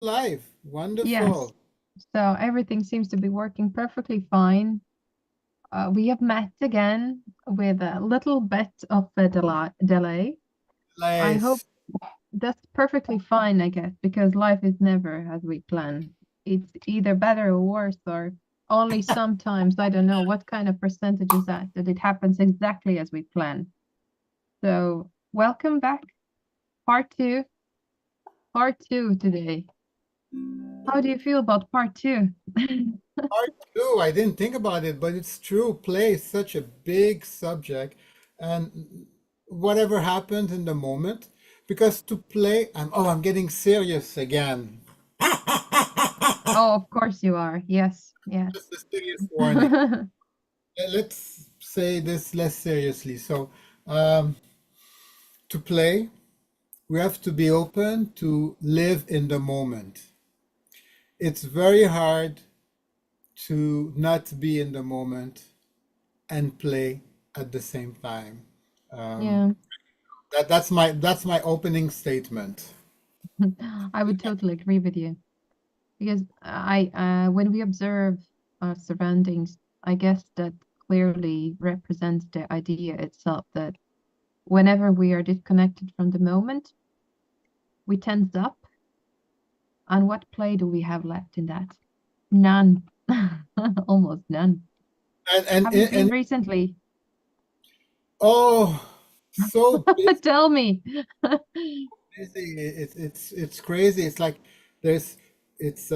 Live. Yes. Wonderful. So everything seems to be working perfectly fine. We have met again with a little bit of a delay. I hope Nice. that's perfectly fine, I guess, because life is never as we plan. It's either better or worse, or only sometimes. I don't know what kind of percentage is that it happens exactly as we plan. So, welcome back. Part two. Part two today. How do you feel about part two? Part two. I didn't think about it, but it's true. Play is such a big subject, and whatever happens in the moment, because to play, I'm getting serious again. Oh, of course you are. Yes, yes. Just a serious warning. Let's say this less seriously. So, um, to play, we have to be open to live in the moment. It's very hard to not be in the moment and play at the same time. Um, Yeah, that's my opening statement. I would totally agree with you because when we observe our surroundings, I guess that clearly represents the idea itself that whenever we are disconnected from the moment, we tense up. And what play do we have left in that? None. Almost none. And and Have you been and recently? oh, so Tell me. busy. It's crazy. It's like there's it's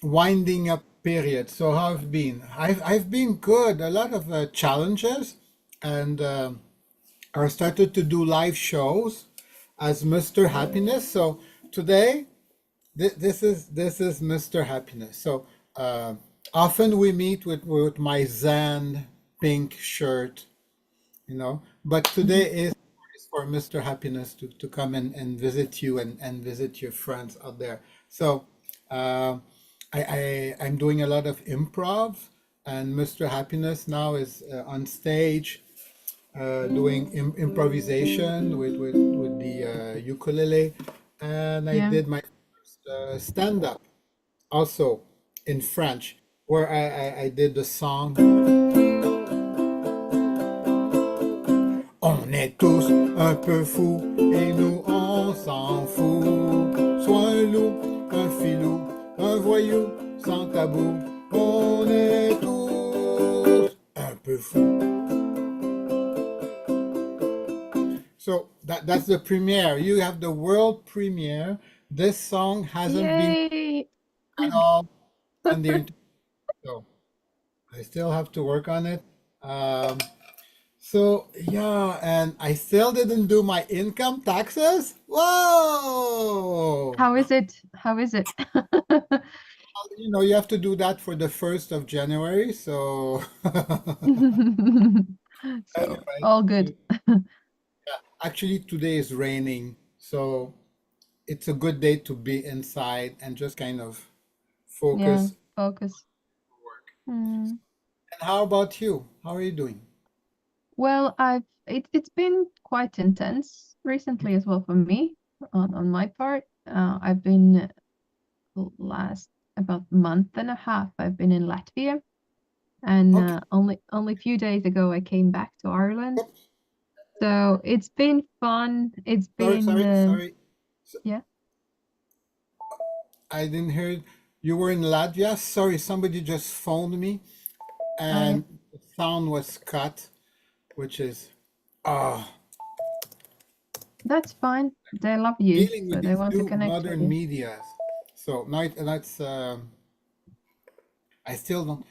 winding up period. So how have been? I've been good. A lot of challenges, and I started to do live shows as Mr. Happiness. So today, this is Mr. Happiness. So uh, often we meet with my ZANE pink shirt, but today is for Mr. Happiness to come and visit you and visit your friends out there. So uh, I'm doing a lot of improv, and Mr. Happiness now is on stage doing improvisation with the ukulele, and I Yeah. did my first stand-up also in French, where I did the song On est tous un peu fous et nous on s'en fout. Soit un loup, un filou, un voyou, sans tabou, on est tous un peu fous. So that's the premiere. You have the world premiere. This song hasn't been Yay. at all on the internet, so I still have to work on it. Um, so yeah, and I still didn't do my income taxes. Whoa! How is it? How is it? You have to do that for the 1st of January. So So, anyway, all good. actually today is raining, so it's a good day to be inside and just kind of Yeah, focus focus. on work. Mm. And how about you? How are you doing? Well, it's been quite intense recently as well for me on my part. I've been last about month and a half. I've been in Latvia, and Okay. only a few days ago I came back to Ireland. Oops. So it's been fun. It's Sorry, been sorry, sorry. yeah. I didn't hear you were in Latvia. Sorry, somebody just phoned me Yeah. and the sound was cut, which is ah That's fine. They love you, dealing so with they these want to new connect with modern you. medias. So now that's I still don't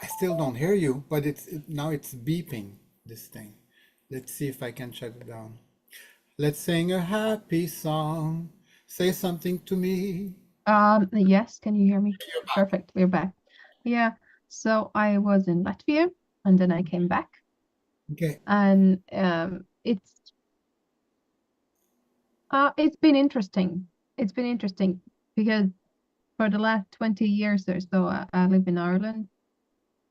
I still don't hear you, but now it's beeping this thing. Let's see if I can shut it down. Let's sing a happy song. Say something to me. Yes, can you hear me? Perfect, we're back. Yeah, so I was in Latvia and then I came back Okay. and it's been interesting. It's been interesting because for the last 20 years or so I live in Ireland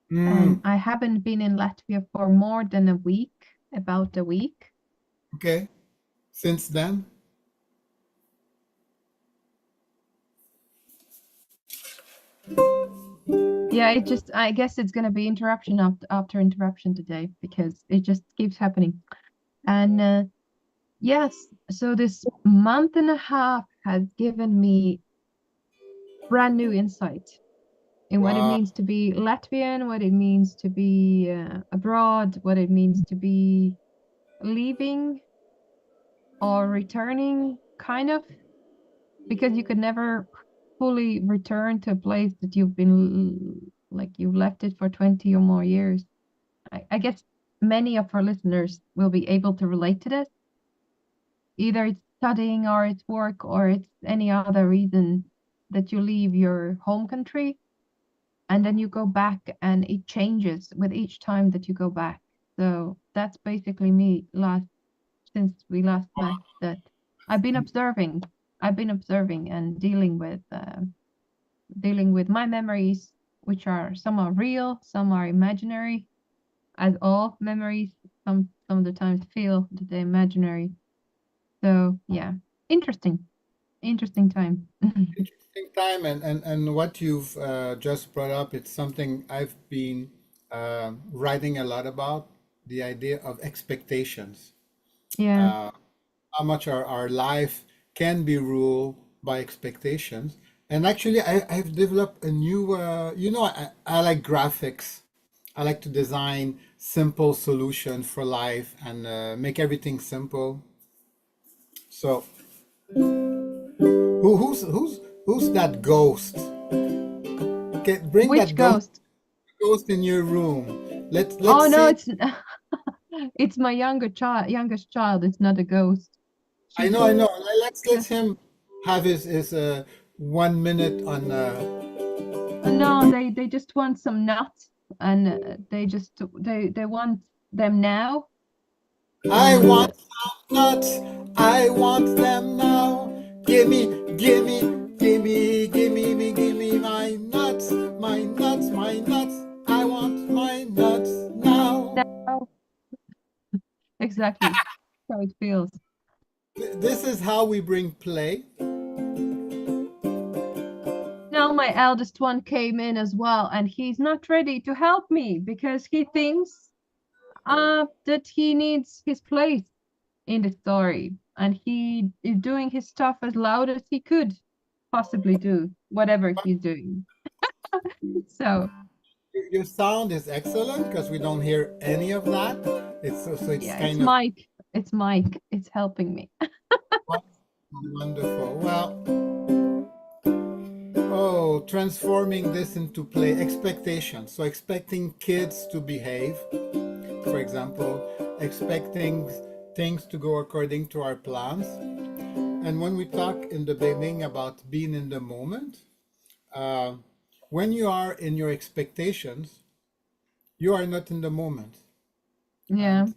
and Mm, I haven't been in Latvia for more than a week, about a week. okay. Since then, Yeah, it just, I guess it's going to be interruption after interruption today because it just keeps happening. And yes, so this month and a half has given me brand new insight in what it Wow. means to be Latvian, what it means to be abroad, what it means to be leaving or returning, kind of, because you could never fully return to a place that you've been like you've left it for 20 or more years. I guess many of our listeners will be able to relate to this. Either it's studying or it's work or it's any other reason that you leave your home country and then you go back and it changes with each time that you go back. So that's basically me last since we last met that I've been observing. I've been observing and dealing with my memories, which are some are real, some are imaginary, as all memories some of the times feel that they're imaginary. So yeah, interesting, interesting time. Interesting time, and what you've just brought up, it's something I've been writing a lot about, the idea of expectations. Yeah, Uh, how much our life can be ruled by expectations. And actually, I've developed a new, I like graphics. I like to design simple solutions for life and make everything simple. So, who's that ghost? Okay, bring which that ghost? ghost in your room. Let's Oh no, see. it's it's my youngest child. It's not a ghost. I She's know, just I know. Let him have his 1 minute on. no, they just want some nuts and they want them now I and want some nuts. I want them now. Gimme my nuts, my nuts, my nuts. I want my nuts now. now exactly how it feels. This is how we bring play. Now my eldest one came in as well, and he's not ready to help me because he thinks that he needs his place in the story, and he is doing his stuff as loud as he could possibly do, whatever he's doing. So Your sound is excellent because we don't hear any of that. It's yeah, it's kind of Mike. It's Mike. It's helping me. wonderful. Well, oh, transforming this into play expectations. So expecting kids to behave, for example, expecting things to go according to our plans. And when we talk in the beginning about being in the moment, uh, when you are in your expectations, you are not in the moment. Yeah. And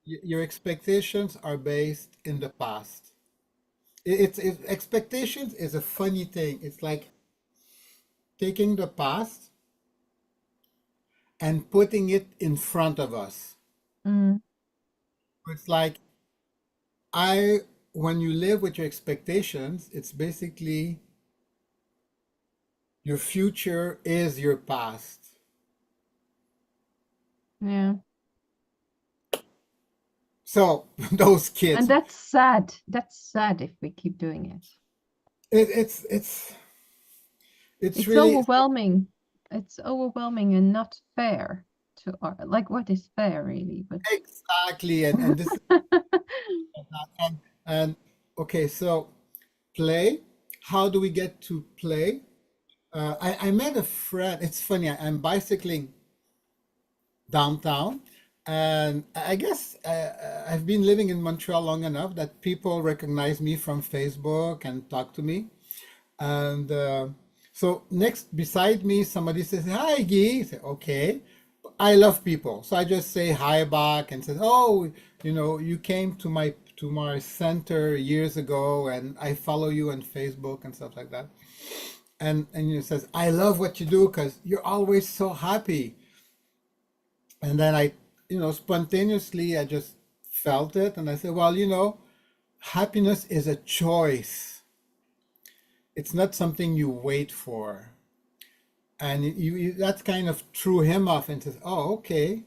your expectations are based in the past. Expectations is a funny thing. It's like taking the past and putting it in front of us. Mm, It's like I when you live with your expectations, it's basically your future is your past. yeah. So those And kids, that's sad. That's sad if we keep doing it. it's It's really overwhelming. It's overwhelming and not fair to our, like what is fair really, but exactly and this is and, and okay, so play. How do we get to play? I met a friend. It's funny. I'm bicycling downtown, and I guess I've been living in Montreal long enough that people recognize me from Facebook and talk to me. And so next beside me, somebody says, "Hi, Guy." I say, "Okay." I love people, so I just say hi back and says, "Oh, you came to my center years ago, and I follow you on Facebook and stuff like that." And he says, "I love what you do because you're always so happy." And then spontaneously, I just felt it, and I said, "Well, happiness is a choice. It's not something you wait for." and that kind of threw him off and says, "Oh, okay,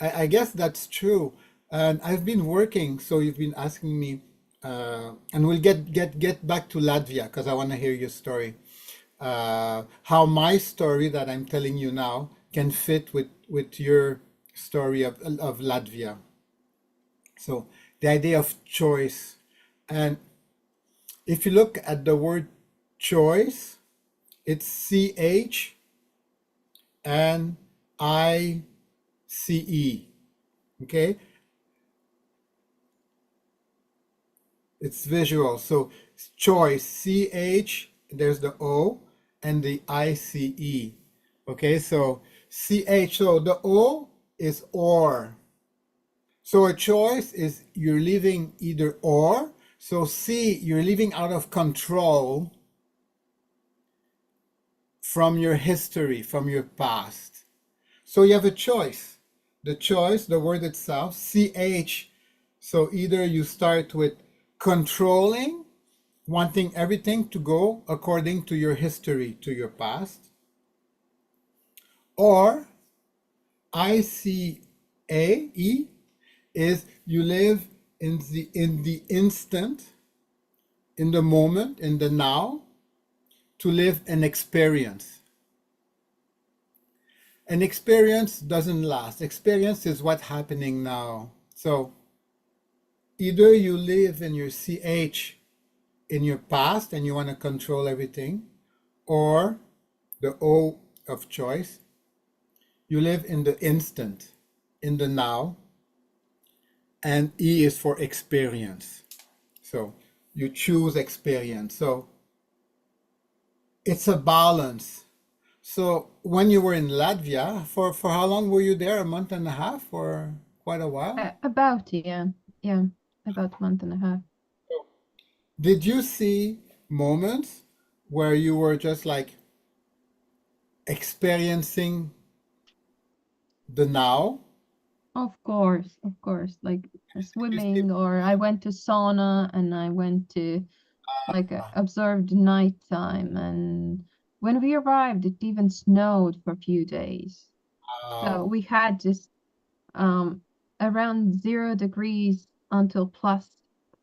I guess that's true." And I've been working, so you've been asking me, and we'll get back to Latvia because I want to hear your story. How my story that I'm telling you now can fit with your story of Latvia. So the idea of choice, and if you look at the word choice, it's CHNICE. Okay, it's visual. So choice, CH, there's the O and the ICE. Okay, so CH, so the O is or. So a choice is you're living either or. So C, you're living out of control from your history, from your past. So you have a choice. The choice, the word itself, CH. So either you start with controlling, wanting everything to go according to your history, to your past, or ICAE is you live in the instant, in the moment, in the now, to live an experience. An experience doesn't last. Experience is what's happening now. So either you live in your CH in your past and you want to control everything, or the O of choice, you live in the instant, in the now, and E is for experience. So you choose experience. So it's a balance. So when you were in Latvia, for how long were you there? A month and a half or quite a while? About, yeah, yeah, about a month and a half. Did you see moments where you were just like experiencing the now? Of course, like You see, swimming, or I went to sauna and I went to like observed nighttime. And when we arrived, it even snowed for a few days. So wow. we had just um around 0 degrees until plus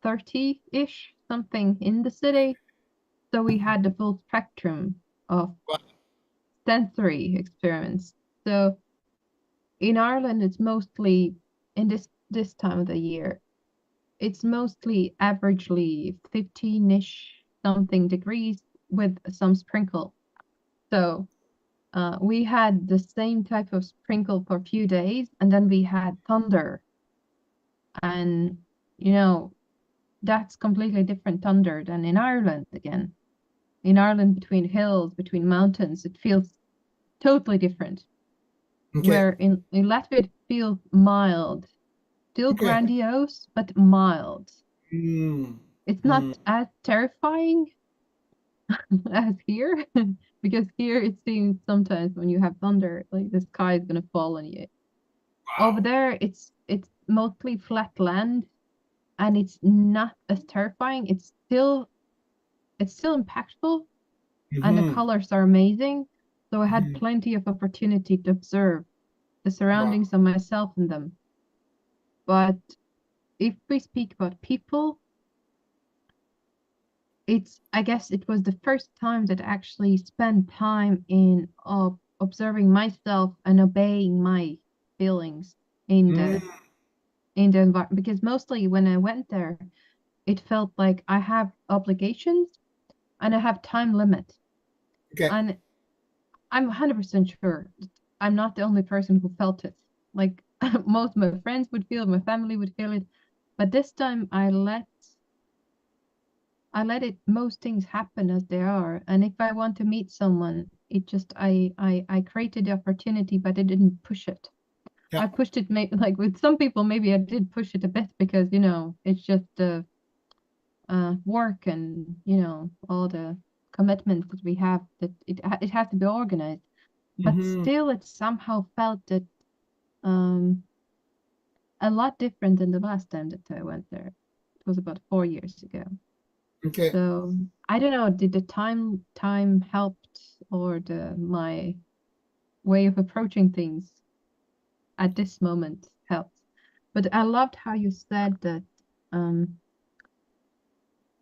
30-ish something in the city. So we had the full spectrum of sensory experiments. So in Ireland, it's mostly in this time of the year, it's mostly averagely 15-ish something degrees with some sprinkle. So we had the same type of sprinkle for a few days, and then we had thunder. And, you know, that's completely different thunder than in Ireland again. In Ireland, between hills, between mountains, it feels totally different. Okay. Where in Latvia, it feels mild, still Okay. grandiose, but mild. Mm, It's mm, not as terrifying as here, because here it seems sometimes when you have thunder, like the sky is gonna fall on you. Over wow. there, it's mostly flat land, and it's not as terrifying. It's still impactful, and the Mm-hmm. colors are amazing. So I had Mm-hmm. plenty of opportunity to observe the Wow. surroundings of myself in them. But if we speak about people, I guess it was the first time that I actually spent time in observing myself and obeying my feelings in the Mm, environment. Because mostly when I went there, it felt like I have obligations and I have time limit. okay. And I'm 100% sure I'm not the only person who felt it. Like most of my friends would feel it, my family would feel it. But this time I let it most things happen as they are. And if I want to meet someone, it just I created the opportunity, but I didn't push it. Yeah. I pushed it like with some people, maybe I did push it a bit because it's just work and all the commitments that we have, that it has to be organized. But Mm-hmm. still, it somehow felt that um a lot different than the last time that I went there. It was about 4 years ago. Okay. So I don't know, did the time helped or my way of approaching things at this moment helps. But I loved how you said that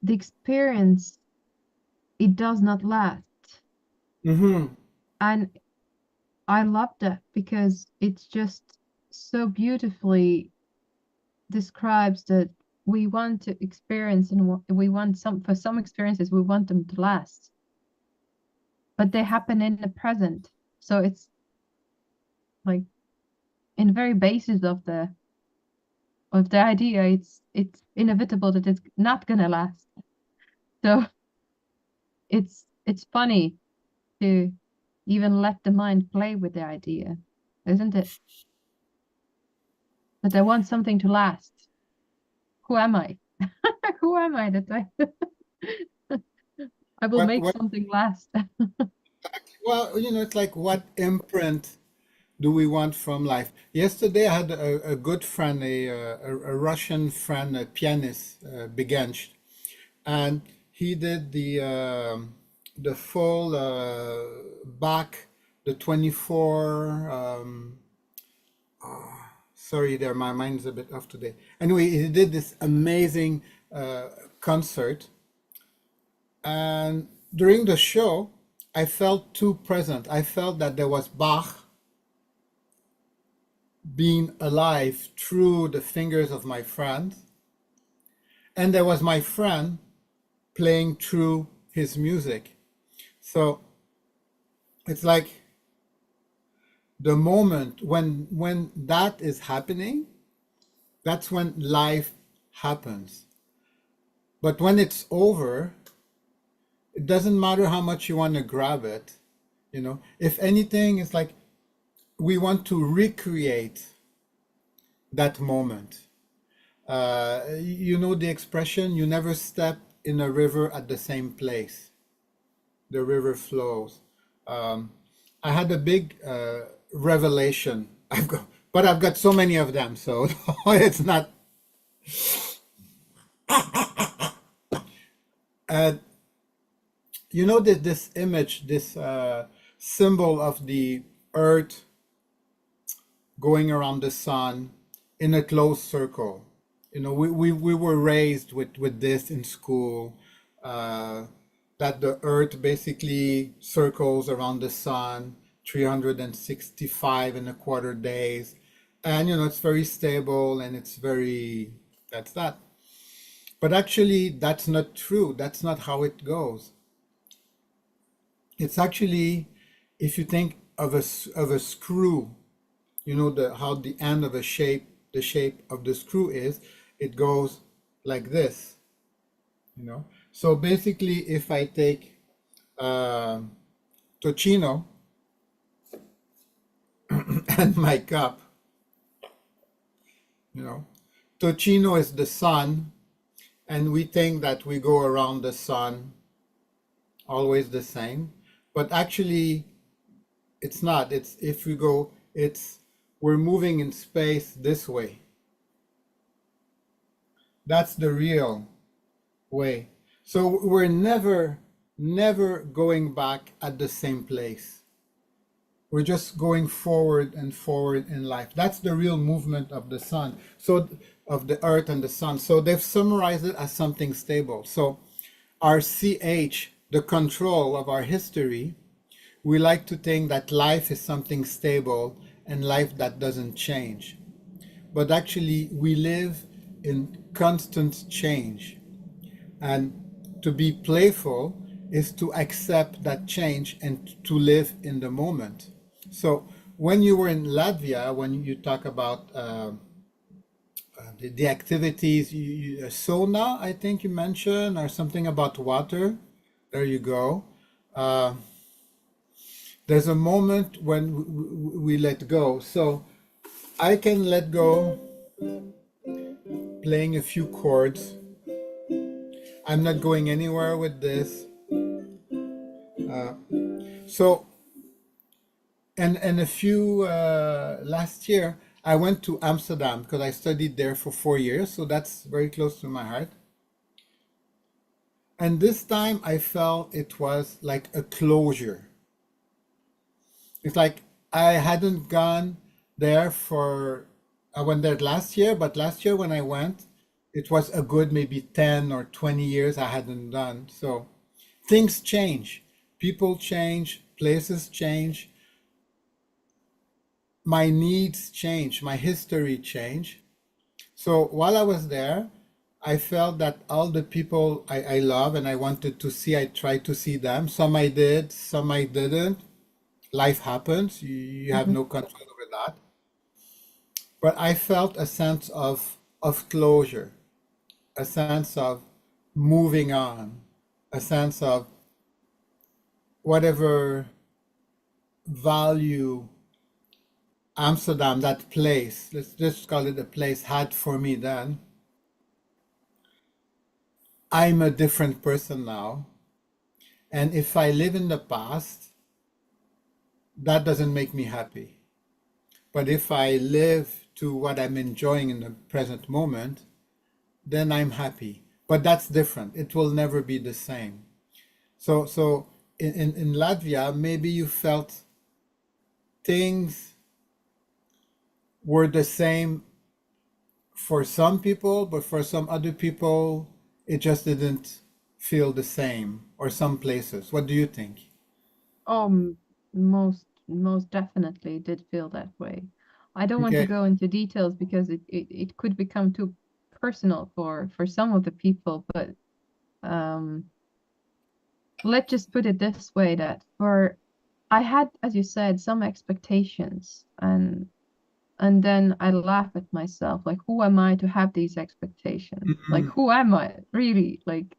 the experience, it does not last. Mm-hmm. And I love that because it's just so beautifully describes that we want to experience, and we want for some experiences we want them to last, but they happen in the present. So it's like in the very basis of the idea, it's inevitable that it's not gonna last. So it's funny to even let the mind play with the idea, isn't it? That I want something to last. Who am I? Who am I that I will make What, something last? well, it's like, what imprint do we want from life? Yesterday, I had a good friend, a Russian friend, a pianist, Begench, and he did the full Bach, the 24. Sorry, there, my mind's a bit off today. Anyway, he did this amazing concert, and during the show, I felt too present. I felt that there was Bach being alive through the fingers of my friend, and there was my friend playing through his music. So it's like the moment when that is happening, that's when life happens. But when it's over, it doesn't matter how much you want to grab it. If anything, it's like we want to recreate that moment. You know the expression, you never step in a river at the same place. The river flows. Um, I had a big revelation. I've got so many of them, so it's not. Uh, this image, this symbol of the earth going around the sun in a closed circle. We were raised with this in school, that the earth basically circles around the sun 365 and a quarter days. And, it's very stable, and that's that. But actually, that's not true. That's not how it goes. It's actually, if you think of a screw, how the end of the shape of the screw is, it goes like this. So basically, if I take Tocino and my cup, Tocino is the sun, and we think that we go around the sun always the same, but actually it's not. We're moving in space this way. That's the real way. So we're never going back at the same place. We're just going forward and forward in life. That's the real movement of the sun. So of the earth and the sun. So they've summarized it as something stable. So our CH, the control of our history, we like to think that life is something stable and life that doesn't change. But actually, we live in constant change. And to be playful is to accept that change and to live in the moment. So when you were in Latvia, when you talk about the activities, sauna, I think you mentioned, or something about water. There you go. Uh, there's a moment when we let go. So I can let go playing a few chords. I'm not going anywhere with this. Uh, so, and a few, last year, I went to Amsterdam because I studied there for 4 years. So that's very close to my heart. And this time I felt it was like a closure. It's like I hadn't gone there for, I went there last year, but last year when I went, it was a good maybe 10 or 20 years I hadn't done. So things change, people change, places change, my needs change, my history change. So while I was there, I felt that all the people I love and I wanted to see, I tried to see them. Some I did, some I didn't. Life happens, you have Mhm. no control over that. But I felt a sense of closure, a sense of moving on, a sense of whatever value Amsterdam, that place, let's just call it a place, had for me then. I'm a different person now. And if I live in the past, that doesn't make me happy. But if I live to what I'm enjoying in the present moment, then I'm happy. But that's different. It will never be the same. So in Latvia, maybe you felt things were the same for some people, but for some other people, it just didn't feel the same, or some places. What do you think? Um, most definitely did feel that way. I don't want to Okay. go into details because it could become too personal for some of the people, but um, let's just put it this way that for I had, as you said, some expectations, and then I laugh at myself, like, who am I to have these expectations? Like, Mm-mm. who am I really? Like,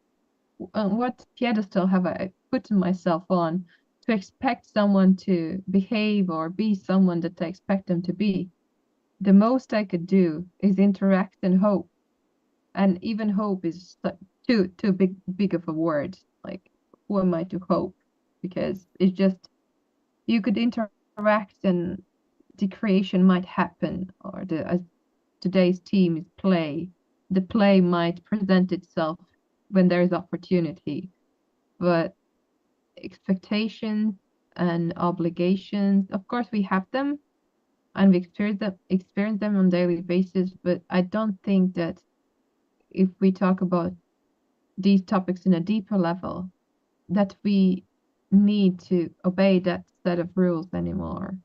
what pedestal have I put myself on to expect someone to behave or be someone that I expect them to be? The most I could do is interact and hope, and even hope is too big of a word. Like, who am I to hope? Because it's just you could interact and the creation might happen, or the as today's team is play, the play might present itself when there's opportunity, but expectations and obligations, of course we have them and we experience them on a daily basis, but I don't think that if we talk about these topics in a deeper level, that we need to obey that set of rules anymore.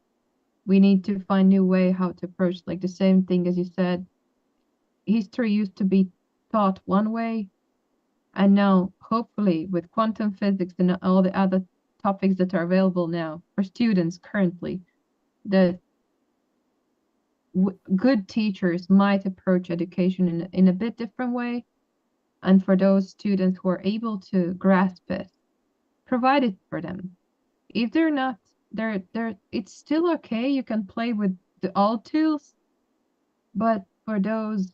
We need to find new way how to approach, like the same thing as you said, history used to be taught one way, and now hopefully with quantum physics and all the other topics that are available now for students currently, the good teachers might approach education in a bit different way, and for those students who are able to grasp it, provide it for them. If they're not, they're it's still okay, you can play with the old tools, but for those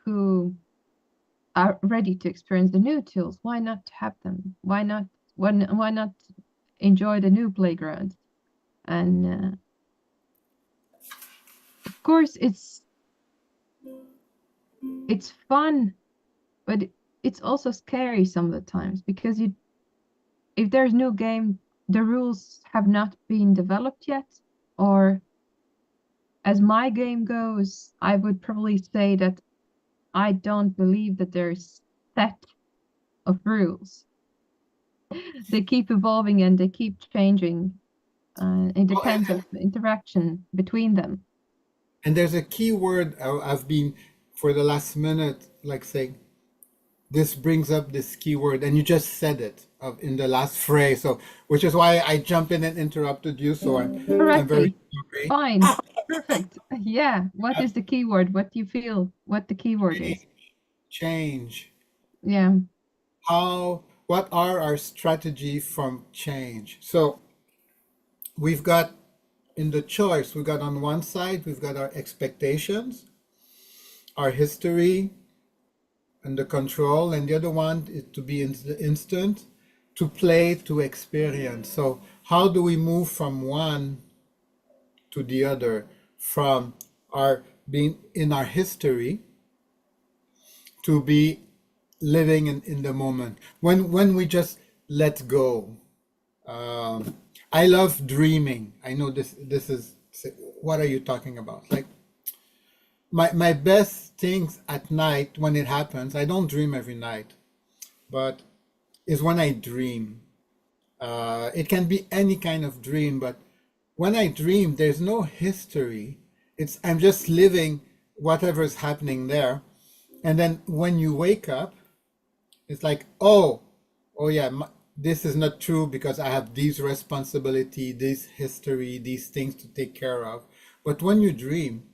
who are ready to experience the new tools, why not have them? Why not enjoy the new playground? And of course it's fun, but it's also scary some of the times because you if there's no game, the rules have not been developed yet, or as my game goes, I would probably say that I don't believe that there's set of rules. They keep evolving and they keep changing. It Oh, depends on the interaction between them. and there's a key word I've been for the last minute, like saying, this brings up this keyword, and you just said it in the last phrase. So, which is why I jumped in and interrupted you. So I'm very Correctly. sorry. Fine. Perfect. Yeah. What is the keyword? What do you feel? What the keyword is? Change. Yeah. What are our strategy from change? So we've got in the choice, we've got on one side, we've got our expectations, our history, and the control, and the other one is to be in the instant, to play, to experience. So how do we move from one to the other, from our being in our history to be living in the moment? When we just let go. Um, I love dreaming. I know this is what are you talking about? Like my best things at night when it happens, I don't dream every night, but is when I dream. It can be any kind of dream, but when I dream, there's no history. It's I'm just living whatever's happening there. And then when you wake up, it's like, oh yeah, this is not true because I have these responsibility, this history, these things to take care of. But when you dream,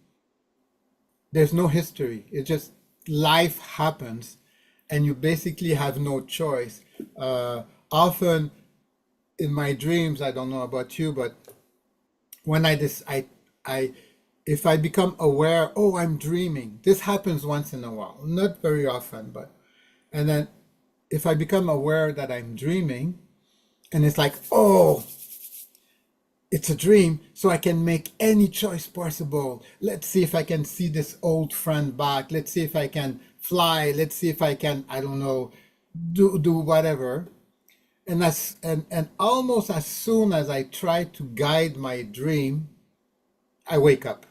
there's no history. It just life happens, and you basically have no choice. Often in my dreams, I don't know about you, but when I if I become aware, oh, I'm dreaming. This happens once in a while, not very often, but and then if I become aware that I'm dreaming, and it's like, oh, it's a dream, so I can make any choice possible. Let's see if I can see this old friend back. Let's see if I can fly. Let's see if I can, I don't know, do whatever. And almost as soon as I try to guide my dream, I wake up.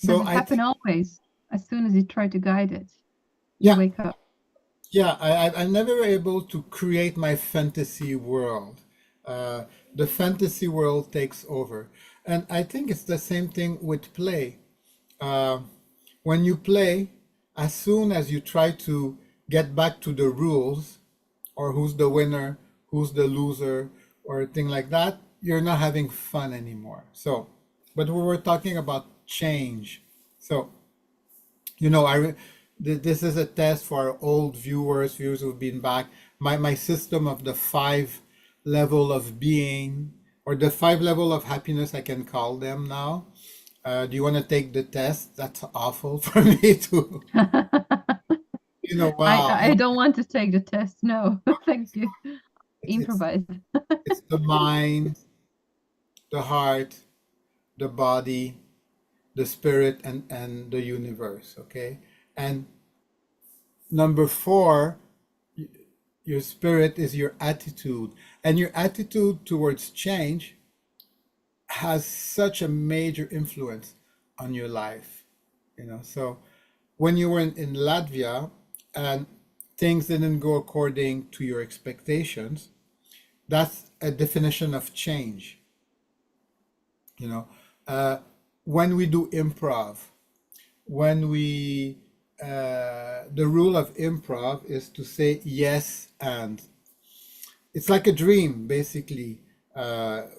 Does So it I happen think, always? As soon as you try to guide it, you yeah, wake up. yeah, I'm never able to create my fantasy world. Uh, the fantasy world takes over. And I think it's the same thing with play. Uh, when you play, as soon as you try to get back to the rules, or who's the winner, who's the loser, or a thing like that, you're not having fun anymore. So, but we were talking about change. So, you know, this is a test for our old viewers who've been back. My system of the five level of being, or the five level of happiness, I can call them now. Do you want to take the test? That's awful for me to, wow. I don't want to take the test. No, thank you. It's it's Improvise. it's the mind, the heart, the body, the spirit, and the universe. Okay, and number four, your spirit is your attitude, and your attitude towards change has such a major influence on your life. So when you were in Latvia and things didn't go according to your expectations, that's a definition of change. you know uh, when we do improv, when we the rule of improv is to say yes, and it's like a dream basically.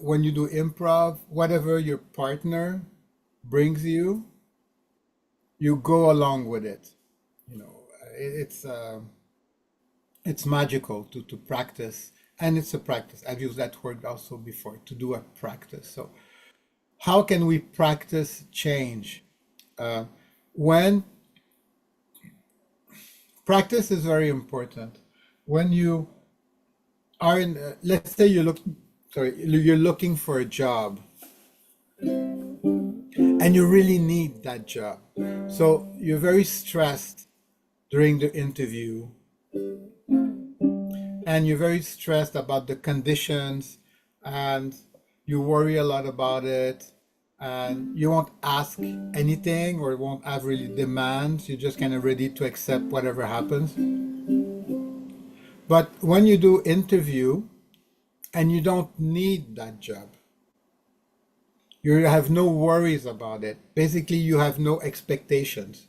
When you do improv, whatever your partner brings you, you go along with it. you know it's magical to practice, and it's a practice. I've used that word also before, to do a practice. So how can we practice change? uh, when Practice is very important. When you are in, let's say you're looking for a job and you really need that job. So you're very stressed during the interview, and you're very stressed about the conditions, and you worry a lot about it, and you won't ask anything or won't have really demands. You're just kind of ready to accept whatever happens. But when you do interview and you don't need that job, you have no worries about it. Basically, you have no expectations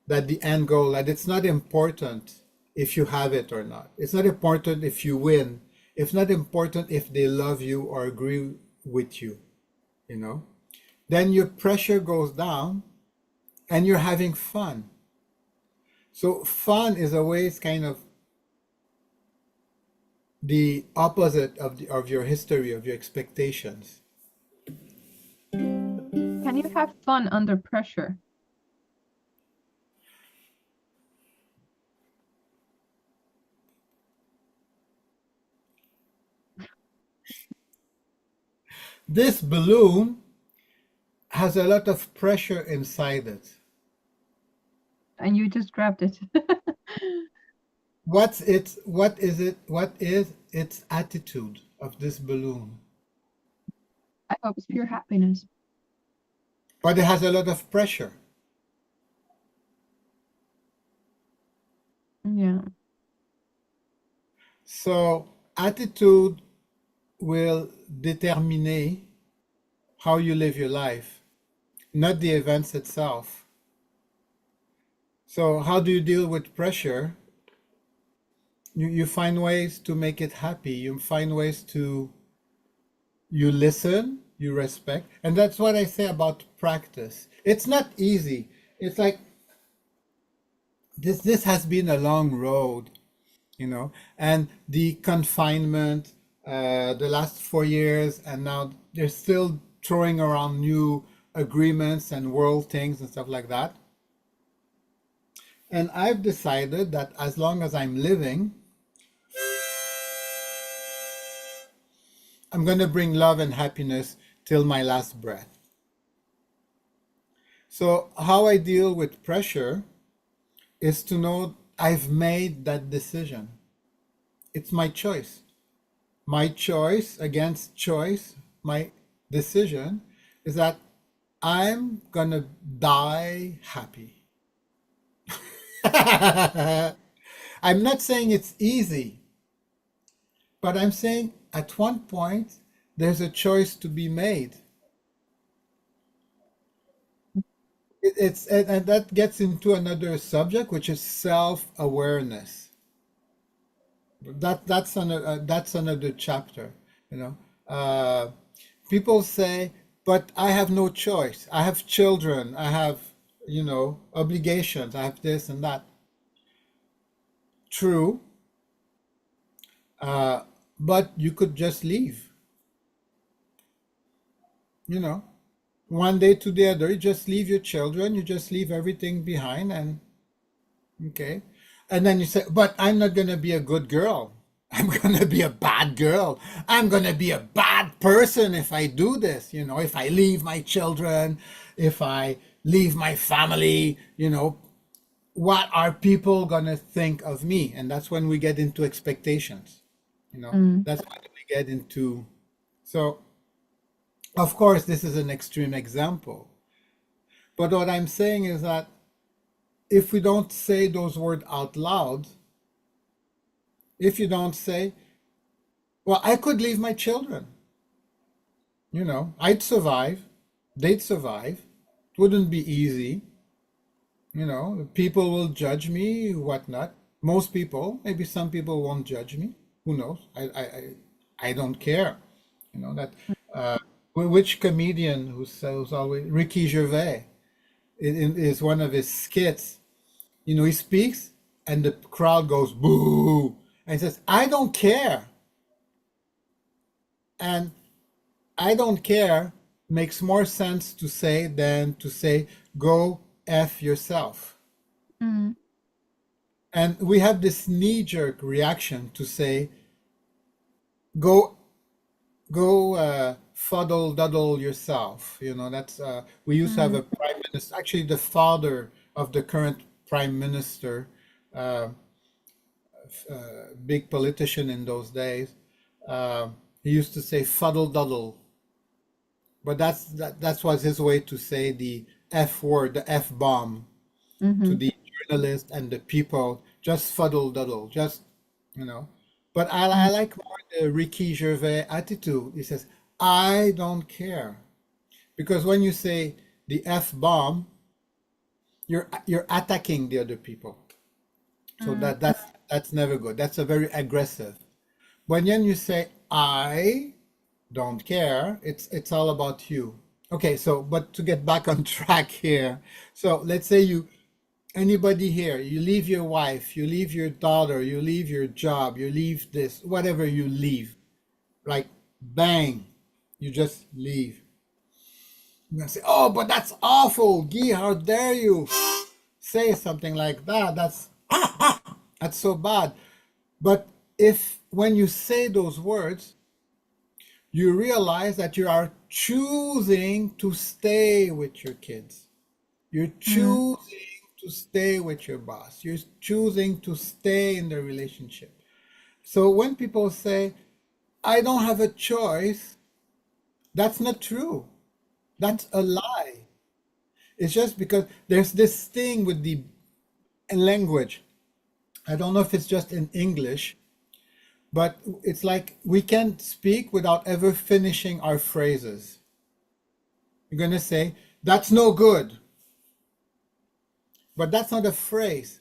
that the end goal, that it's not important if you have it or not. It's not important if you win. It's not important if they love you or agree with you, you know. Then your pressure goes down and you're having fun. So fun is always kind of the opposite of your history, of your expectations. Can you have fun under pressure? This balloon has a lot of pressure inside it. And you just grabbed it. What is its attitude of this balloon? I hope it's pure happiness. But it has a lot of pressure. Yeah. So attitude will determine how you live your life, not the events itself. So how do you deal with pressure? You find ways to make it happy. You find ways to, you listen, you respect. And that's what I say about practice. It's not easy. It's like this has been a long road, and the confinement, the last 4 years, and now they're still throwing around new agreements and world things and stuff like that. And I've decided that as long as I'm living, I'm going to bring love and happiness till my last breath. So, how I deal with pressure is to know I've made that decision. It's my choice. My choice against choice, my decision is that I'm going to die happy. I'm not saying it's easy, but I'm saying at one point there's a choice to be made. It's and that gets into another subject, which is self-awareness. That's another chapter. You know, uh, people say, "But I have no choice. I have children. I have, obligations. I have this and that." True, uh, but you could just leave. You know, one day to the other, you just leave your children. You just leave everything behind, and okay. And then you say, but I'm not going to be a good girl. I'm going to be a bad girl. I'm going to be a bad person if I do this. If I leave my children, if I leave my family, what are people going to think of me? And that's when we get into expectations. Mm. That's when we get into. So, of course, this is an extreme example. But what I'm saying is that if we don't say those words out loud, if you don't say, well, I could leave my children, I'd survive, they'd survive. It wouldn't be easy, people will judge me, whatnot. Most people, maybe some people won't judge me. Who knows? I don't care. That uh, which comedian who's always Ricky Gervais is one of his skits. He speaks and the crowd goes boo, and he says, "I don't care." And I don't care makes more sense to say than to say, go F yourself. Mm. And we have this knee-jerk reaction to say, go fuddle duddle yourself. That's we used to have Mm. a prime minister, actually the father of the current prime minister, uh, big politician in those days. Uh, he used to say fuddle duddle, but that was his way to say the F word, the F bomb, to Mm-hmm. the journalists and the people. Just fuddle duddle, just you know. But I Mm. like more the Ricky Gervais attitude. He says, "I don't care," because when you say the F bomb, you're attacking the other people. So Mm. that's never good. That's a very aggressive. When then you say I don't care, it's all about you. Okay, so but to get back on track here. So let's say anybody here, you leave your wife, you leave your daughter, you leave your job, you leave this, whatever you leave, like bang, you just leave. You're gonna say, "Oh, but that's awful, Guy, how dare you say something like that? That's so bad." But if when you say those words, you realize that you are choosing to stay with your kids. You're Mm. choosing to stay with your boss. You're choosing to stay in the relationship. So when people say, I don't have a choice, that's not true. That's a lie. It's just because there's this thing with the language. I don't know if it's just in English, but it's like we can't speak without ever finishing our phrases. You're going to say, that's no good, but that's not a phrase.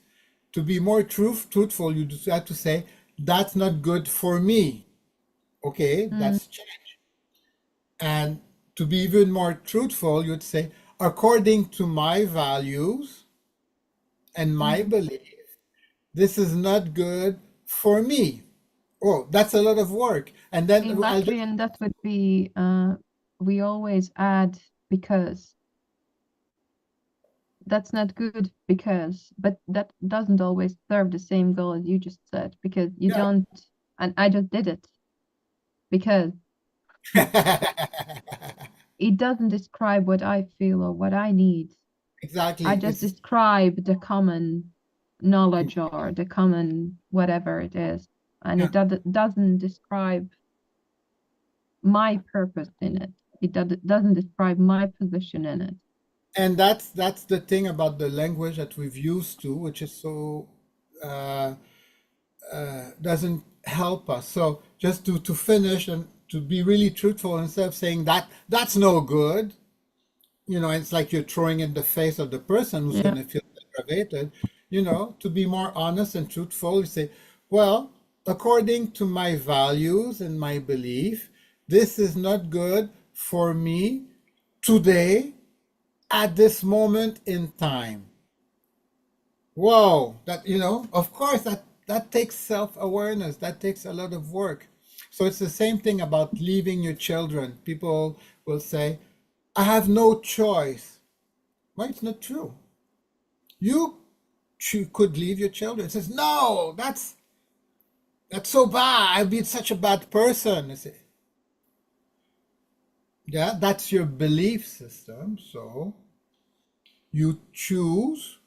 To be more truthful, you just have to say, that's not good for me. Okay, Mm. that's change. And to be even more truthful, you'd say, according to my values and my Mm. belief, this is not good for me. Oh, that's a lot of work. And then In I'll just, Latvian, that would be we always add because. That's not good because, but that doesn't always serve the same goal as you just said, because you yeah. don't, and I just did it because it doesn't describe what I feel or what I need. I Exactly. just describe the common knowledge or the common whatever it is, and Yeah. it doesn't describe my purpose in it. It doesn't describe my position in it. And that's the thing about the language that we've used to, which is so uh, doesn't help us. So just to finish and to be really truthful, instead of saying that's no good, it's like you're throwing in the face of the person who's going Yeah. to feel aggravated. To be more honest and truthful, you say, well, according to my values and my belief, this is not good for me today at this moment in time. Whoa, that, of course, that takes self-awareness. That takes a lot of work. So it's the same thing about leaving your children. People will say, I have no choice. Well, it's not true. You could leave your children. It says, no, that's so bad. I'd be such a bad person. I say, yeah, that's your belief system. So you choose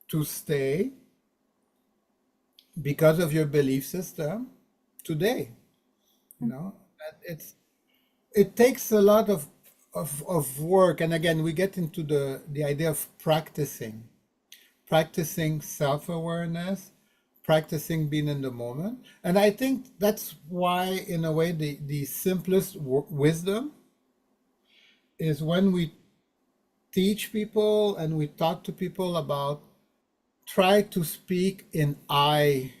to stay because of your belief system today. It takes a lot of work. And again, we get into the idea of practicing self-awareness, practicing being in the moment. And I think that's why, in a way, the simplest wisdom is when we teach people and we talk to people about try to speak in I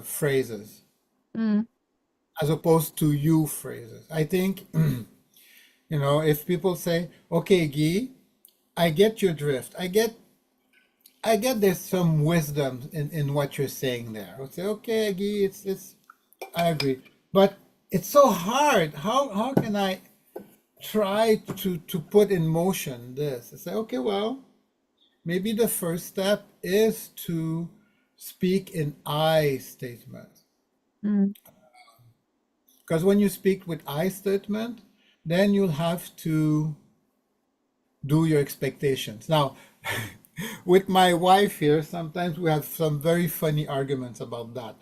phrases Mm. as opposed to you phrases. I think, if people say, okay, Guy, I get your drift. I get there's some wisdom in what you're saying there. I would say, okay, Guy, it's I agree. But it's so hard. How can I try to put in motion this? I say, okay, well, maybe the first step is to speak in I statements. Mm. Because when you speak with I statement, then you'll have to do your expectations. Now, with my wife here, sometimes we have some very funny arguments about that.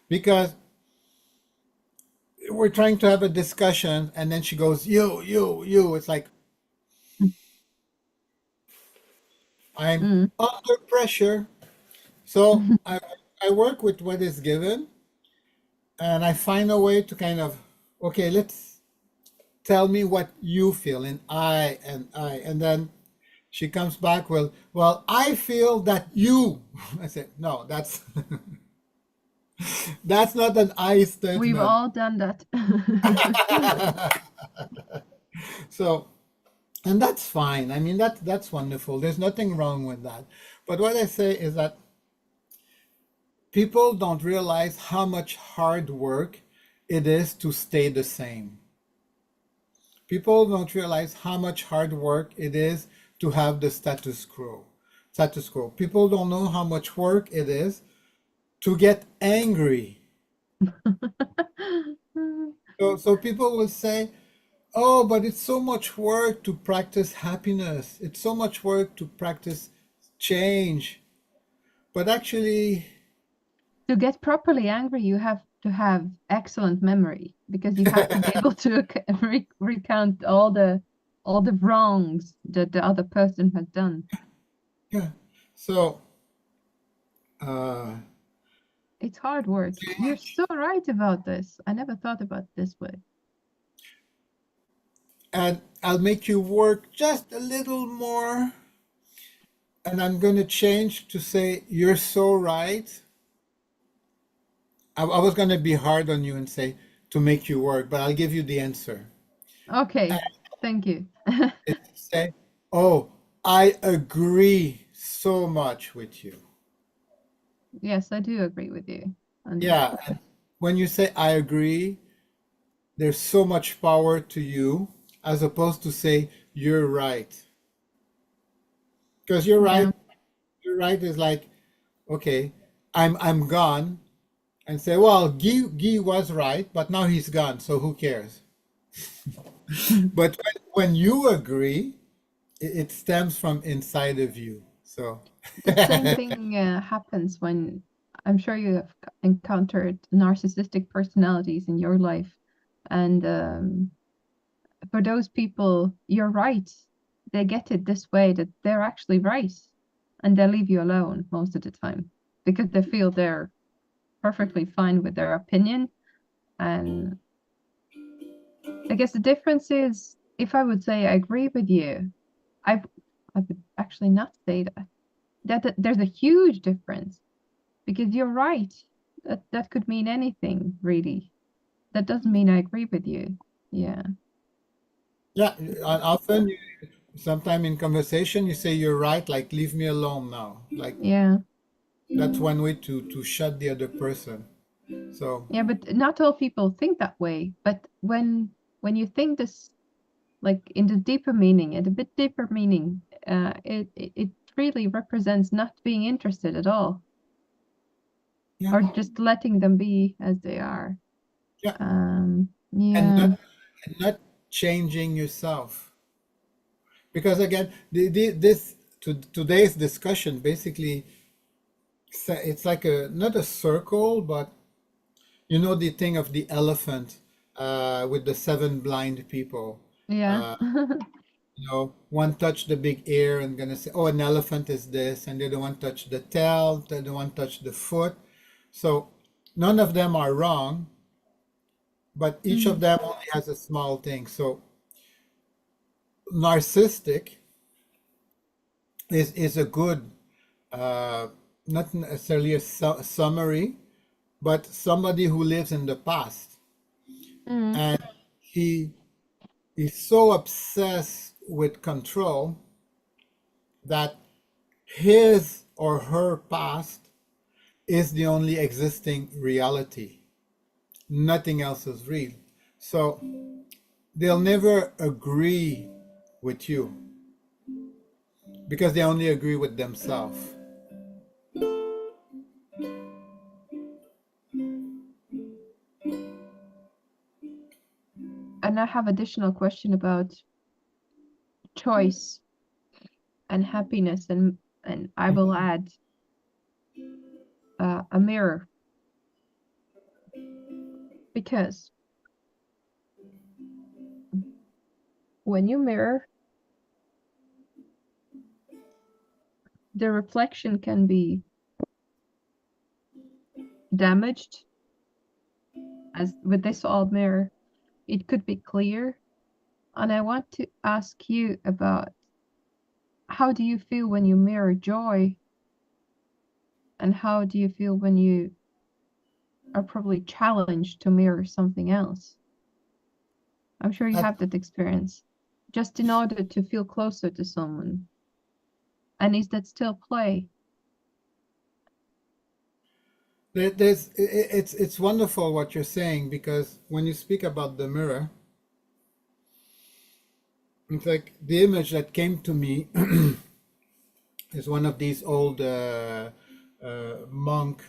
Because we're trying to have a discussion and then she goes, you. It's like, I'm Mm. under pressure. So I work with what is given and I find a way to kind of, okay, let's tell me what you feel in I and I. And then she comes back, well, I feel that you. I said, no, that's not an I We've statement. all done that. So, and that's fine. I mean, that's wonderful. There's nothing wrong with that. But what I say is that people don't realize how much hard work it is to stay the same. People don't realize how much hard work it is to have the status quo. Status quo. People don't know how much work it is to get angry. So people will say, oh, but it's so much work to practice happiness. It's so much work to practice change. But actually, to get properly angry, you have to have excellent memory because you have to be able to recount all the wrongs that the other person has done. Yeah. So, uh, It's hard work. You're so right about this. I never thought about it this way. and I'll make you work just a little more, and I'm going to change to say, you're so right. I was going to be hard on you and say, to make you work, but I'll give you the answer. Okay, thank you. It's say, oh, I agree so much with you. Yes, I do agree with you on this. Yeah, and when you say I agree, there's so much power to you as opposed to say you're right. Because Yeah. you're right is like, okay, I'm gone, and say, well, Guy was right, but now he's gone, so who cares? But when you agree, it stems from inside of you. So The same thing happens when I'm sure you have encountered narcissistic personalities in your life. And for those people, you're right. They get it this way that they're actually right. And they leave you alone most of the time because they feel they're perfectly fine with their opinion. And I guess the difference is if I would say I agree with you, I I would actually not say that. That there's a huge difference because you're right. That could mean anything, really. That doesn't mean I agree with you. Yeah. yeah, often, sometime in conversation, you say you're right, like leave me alone now. Like Yeah. that's one way to shut the other person. So Yeah, but not all people think that way. But when you think this like in the deeper meaning, in a bit deeper meaning, it really represents not being interested at all yeah, or just letting them be as they are. yeah, and Yeah. not changing yourself. Because again, this today's discussion basically it's like a not a circle, but you know the thing of the elephant with the seven blind people. Yeah. Uh, one touch the big ear and gonna say, "Oh, an elephant is this," and the other one touch the tail, the other one touch the foot. So none of them are wrong, but each of Mm. them only has a small thing. So narcissistic is a good, uh, not necessarily a summary, but somebody who lives in the past, Mm. and he is so obsessed with control that his or her past is the only existing reality. Nothing else is real. So they'll never agree with you because they only agree with themselves. And I have additional question about choice and happiness, and I will add a mirror because when you mirror, the reflection can be damaged. As with this old mirror, it could be clear. And I want to ask you about how do you feel when you mirror joy, and how do you feel when you are probably challenged to mirror something else? I'm sure you That, have that experience. Just in order to feel closer to someone. And is that still play? it's wonderful what you're saying because when you speak about the mirror, it's like the image that came to me is one of these old monk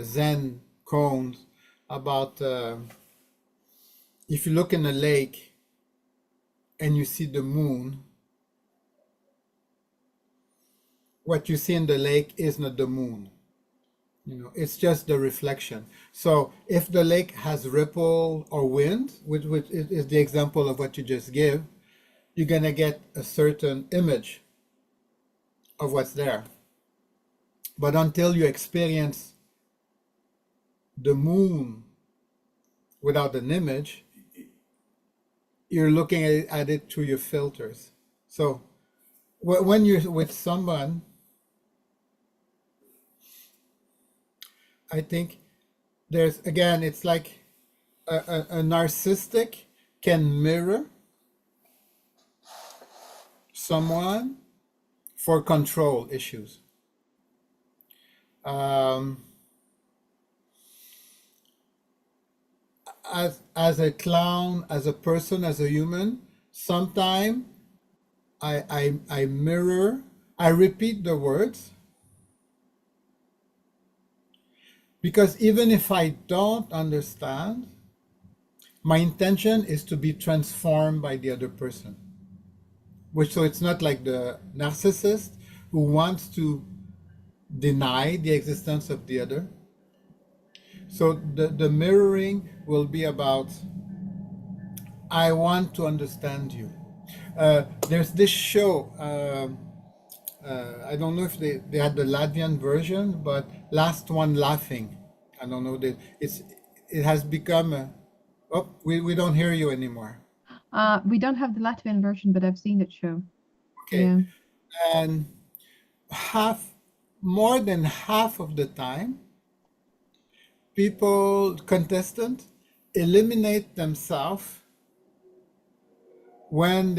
Zen koans about if you look in a lake and you see the moon, what you see in the lake is not the moon. It's just the reflection. So if the lake has ripple or wind, which is the example of what you just gave, you're gonna get a certain image of what's there. But until you experience the moon without an image, you're looking at it through your filters. So when you're with someone, I think it's like a narcissistic can mirror someone for control issues. Um, as a clown, as a person, as a human, sometimes I mirror, I repeat the words because even if I don't understand, my intention is to be transformed by the other person. So it's not like the narcissist who wants to deny the existence of the other. So the mirroring will be about, I want to understand you. There's this show, I don't know if they had the Latvian version, but Last One Laughing. I don't know, it has become oh, we don't hear you anymore. We don't have the Latvian version, but I've seen that show. Okay. Yeah. And more than half of the time, contestants, eliminate themselves when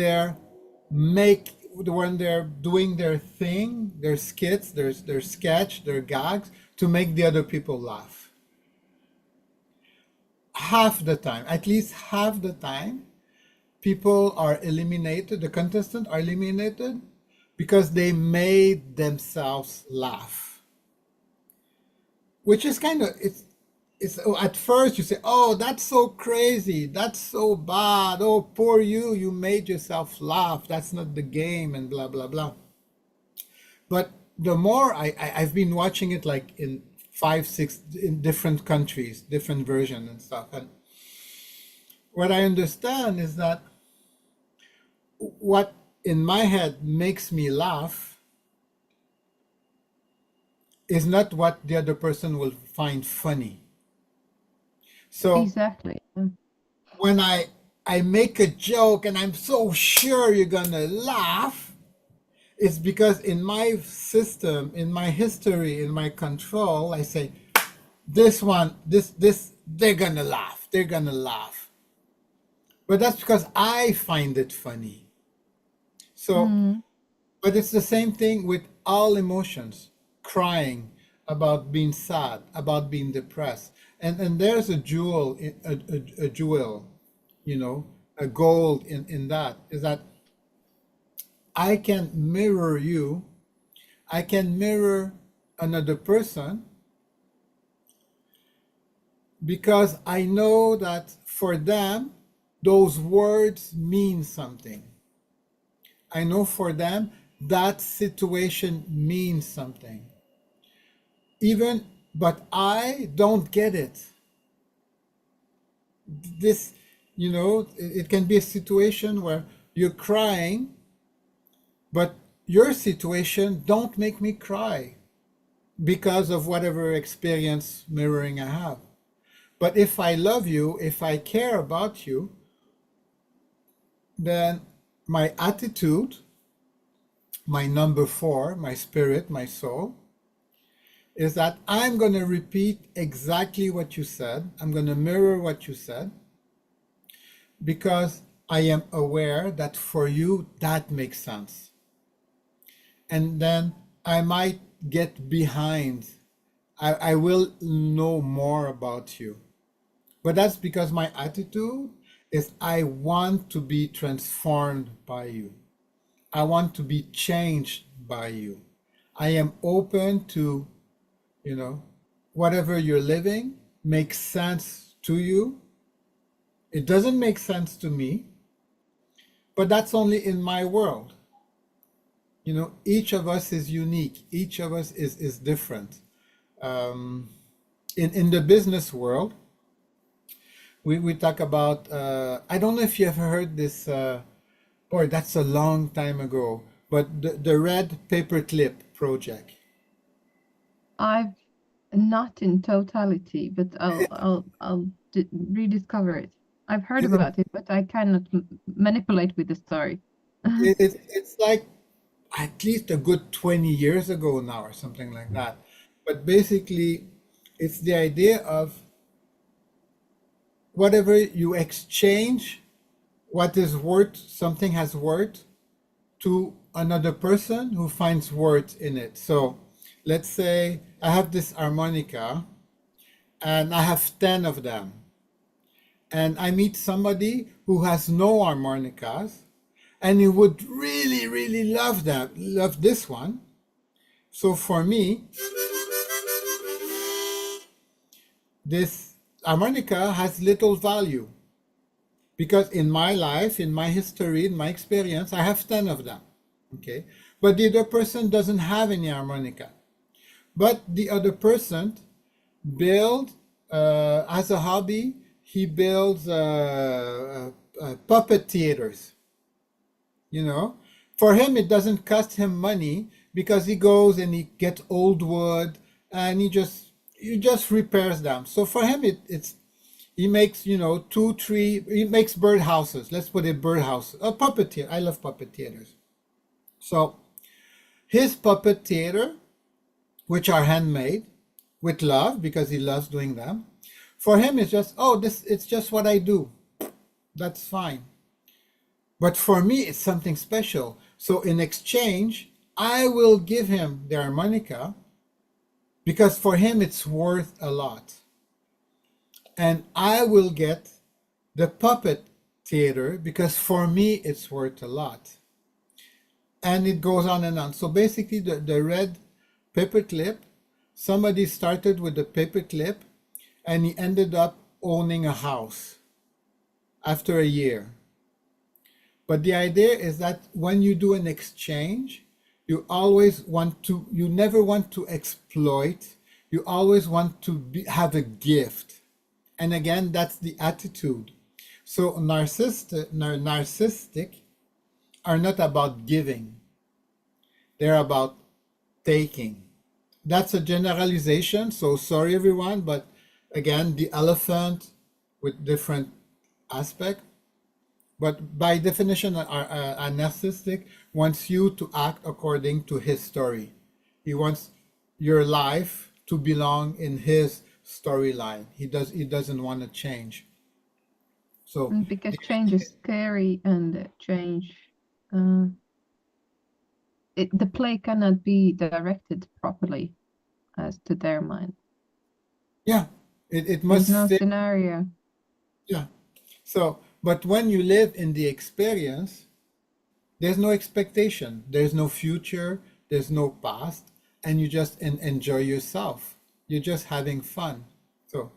when they're doing their thing, their skits, their sketch, their gags to make the other people laugh. Half the time, at least half the time, people are eliminated, the contestants are eliminated because they made themselves laugh. Which is kind of, it's at first you say, oh, that's so crazy, that's so bad, oh, poor you made yourself laugh, that's not the game, and blah blah blah. But the more I've been watching it like in 5 6 in different countries, different versions and stuff, and what I understand is that what in my head makes me laugh is not what the other person will find funny. So Exactly. when I make a joke and I'm so sure you're gonna laugh, it's because in my system, in my history, in my control, I say, they're gonna laugh. They're gonna laugh. But that's because I find it funny. So, Mm. but it's the same thing with all emotions, crying, about being sad, about being depressed. And there's a jewel, a jewel, a gold in that, is that I can mirror you, I can mirror another person because I know that for them, those words mean something. I know for them, that situation means something. But I don't get it. This, it can be a situation where you're crying, but your situation don't make me cry because of whatever experience mirroring I have. But if I love you, if I care about you, then my attitude, my number four, my spirit, my soul, is that I'm going to repeat exactly what you said. I'm going to mirror what you said because I am aware that for you, that makes sense. And then I might get behind. I will know more about you. But that's because my attitude is I want to be transformed by you. I want to be changed by you. I am open to, whatever you're living makes sense to you. It doesn't make sense to me, but that's only in my world. Each of us is unique. Each of us is different. Um, in the business world, we talk about, I don't know if you have heard this, boy, that's a long time ago, but the red paperclip project. I've not in totality, but I'll rediscover it. I've heard It, about it, but I cannot manipulate with the story. it's like at least a good 20 years ago now or something like that. But basically, it's the idea of whatever you exchange, what is worth, something has worth to another person who finds worth in it. So let's say I have this harmonica and I have 10 of them. And I meet somebody who has no harmonicas and he would really, really love that, love this one. So for me, this harmonica has little value because in my life, in my history, in my experience, I have 10 of them. Okay. But the other person doesn't have any harmonica. But the other person build as a hobby, he builds puppet theaters. You know, for him it doesn't cost him money because he goes and he gets old wood and he just repairs them. So for him it's he makes, you know, two, three, he makes bird houses. Let's put it bird house. A puppet theater. I love puppet theaters. So his puppet theater, which are handmade with love because he loves doing them, for him it's just, oh, this it's just what I do. That's fine. But for me, it's something special. So in exchange, I will give him the harmonica because for him it's worth a lot. And I will get the puppet theater because for me it's worth a lot. And it goes on and on. So basically, the red paperclip, somebody started with the paperclip and he ended up owning a house after a year. But the idea is that when you do an exchange, you always want to, you never want to exploit. You always want to have a gift. And again, that's the attitude. So narcissistic are not about giving. They're about taking. That's a generalization. So sorry, everyone. But again, the elephant with different aspect. But by definition, a narcissistic wants you to act according to his story. He wants your life to belong in his storyline. He doesn't want to change. So Because change is scary and change, uh, the play cannot be directed properly as to their mind. yeah, it There's must no fit. scenario. Yeah. So, but when you live in the experience, there's no expectation, there's no future, there's no past, and you just enjoy yourself. You're just having fun. So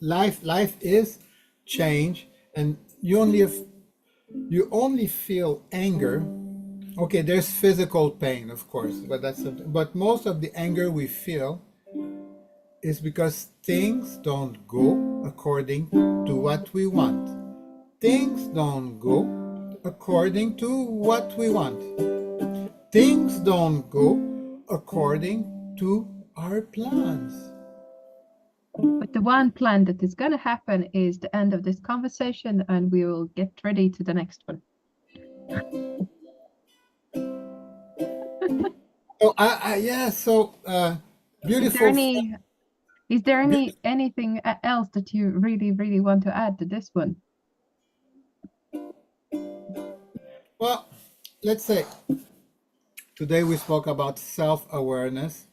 life is change, and you only feel anger. Okay, there's physical pain, of course, but that's something. But most of the anger we feel is because things don't go according to what we want. Things don't go according to what we want. Things don't go according to our plans. But the one plan that is going to happen is the end of this conversation, and we will get ready to the next one. So yeah, so beautiful. Is there anything else that you really, really want to add to this one? Well, let's say today we spoke about self-awareness,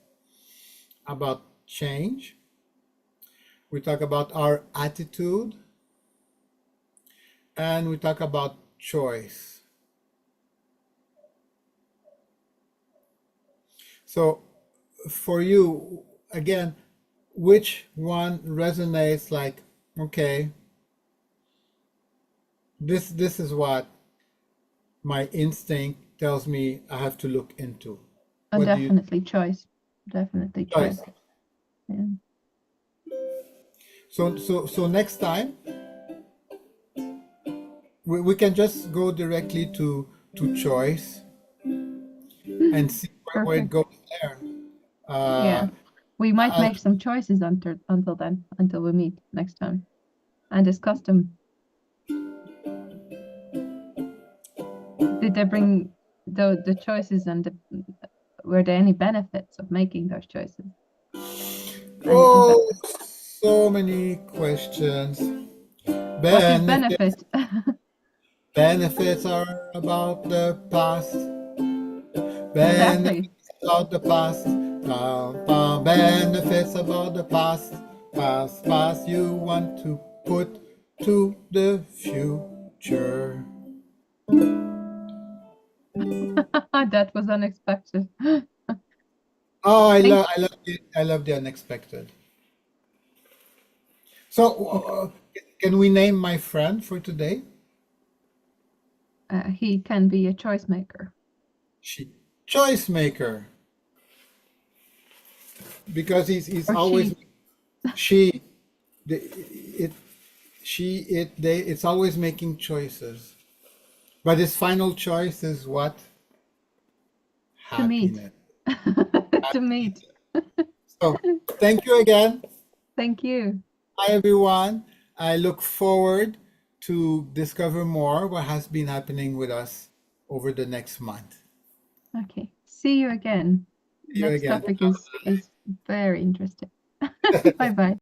about change. We talk about our attitude, and we talk about choice. So for you, again, which one resonates like, okay, this is what my instinct tells me I have to look into. What do you Definitely choice. definitely choice. check. Yeah. So next time we can just go directly to choice and see where it Perfect. goes there. Yeah. Uh, We might I, make some choices until then, until we meet next time and discuss them. Did they bring the choices and were there any benefits of making those choices? Any oh, so many questions. what is Benefits, benefit? benefits are about the past. Exactly. Benefits about the past. Benefits about the past. Past you want to put to the future. That was unexpected. Oh, Thank I love the unexpected. So, you. can we name my friend for today? He can be a choice maker. She, choice maker, because he's Or always she. she, the, it, she, it, they. It's always making choices, but his final choice is what? To meet. Happiness. To meet. So, thank you again. Thank you. Hi, everyone. I look forward to discover more what has been happening with us over the next month. Okay. See you again. See you Next again. topic is very interesting. Bye bye.